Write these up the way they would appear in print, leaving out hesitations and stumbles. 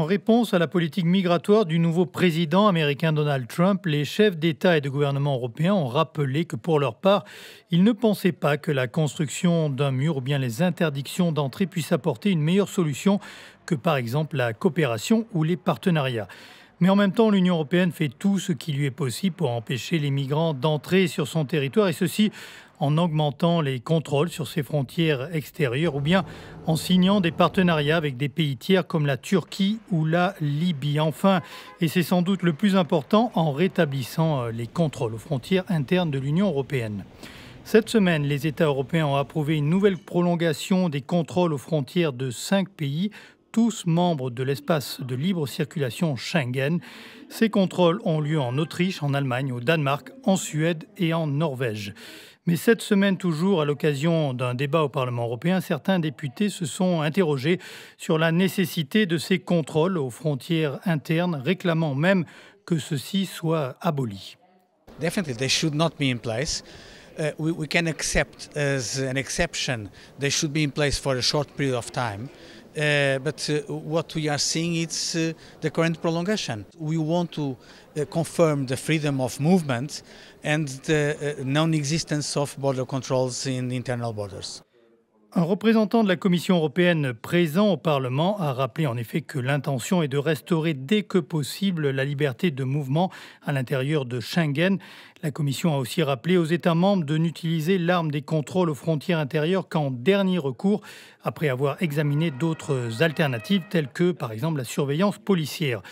En réponse à la politique migratoire du nouveau président américain Donald Trump, les chefs d'État et de gouvernement européens ont rappelé que pour leur part, ils ne pensaient pas que la construction d'un mur ou bien les interdictions d'entrée puissent apporter une meilleure solution que par exemple la coopération ou les partenariats. Mais en même temps, l'Union européenne fait tout ce qui lui est possible pour empêcher les migrants d'entrer sur son territoire, et ceci en augmentant les contrôles sur ses frontières extérieures ou bien en signant des partenariats avec des pays tiers comme la Turquie ou la Libye. Enfin, et c'est sans doute le plus important, en rétablissant les contrôles aux frontières internes de l'Union européenne. Cette semaine, les États européens ont approuvé une nouvelle prolongation des contrôles aux frontières de 5 pays, tous membres de l'espace de libre circulation Schengen. Ces contrôles ont lieu en Autriche, en Allemagne, au Danemark, en Suède et en Norvège. Mais cette semaine toujours, à l'occasion d'un débat au Parlement européen, certains députés se sont interrogés sur la nécessité de ces contrôles aux frontières internes, réclamant même que ceux-ci soient abolis. Definitely, they should not be in place. We can accept as an exception. They should be in place for a short period of time. But what we are seeing is the current prolongation. We want to confirm the freedom of movement and the non-existence of border controls in the internal borders. Un représentant de la Commission européenne présent au Parlement a rappelé en effet que l'intention est de restaurer dès que possible la liberté de mouvement à l'intérieur de Schengen. La Commission a aussi rappelé aux États membres de n'utiliser l'arme des contrôles aux frontières intérieures qu'en dernier recours, après avoir examiné d'autres alternatives telles que par exemple la surveillance policière.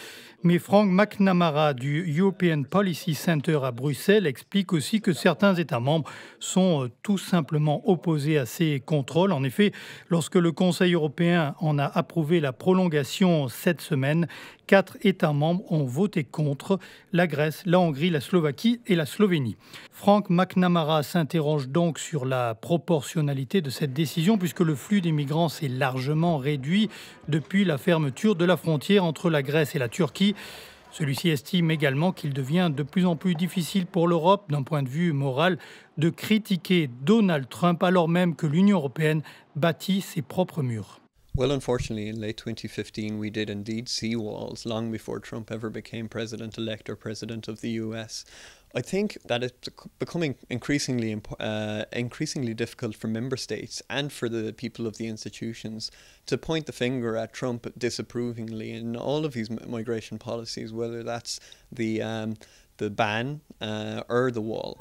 Mais Frank McNamara du European Policy Center à Bruxelles explique aussi que certains États membres sont tout simplement opposés à ces contrôles. En effet, lorsque le Conseil européen en a approuvé la prolongation cette semaine, 4 États membres ont voté contre: la Grèce, la Hongrie, la Slovaquie et la Slovénie. Frank McNamara s'interroge donc sur la proportionnalité de cette décision, puisque le flux des migrants s'est largement réduit depuis la fermeture de la frontière entre la Grèce et la Turquie. Celui-ci estime également qu'il devient de plus en plus difficile pour l'Europe, d'un point de vue moral, de critiquer Donald Trump alors même que l'Union européenne bâtit ses propres murs. Well, unfortunately, in late 2015, we did indeed see walls long before Trump ever became president-elect or president of the US. I think that it's becoming increasingly difficult for member states and for the people of the institutions to point the finger at Trump disapprovingly in all of these migration policies, whether that's the ban or the wall.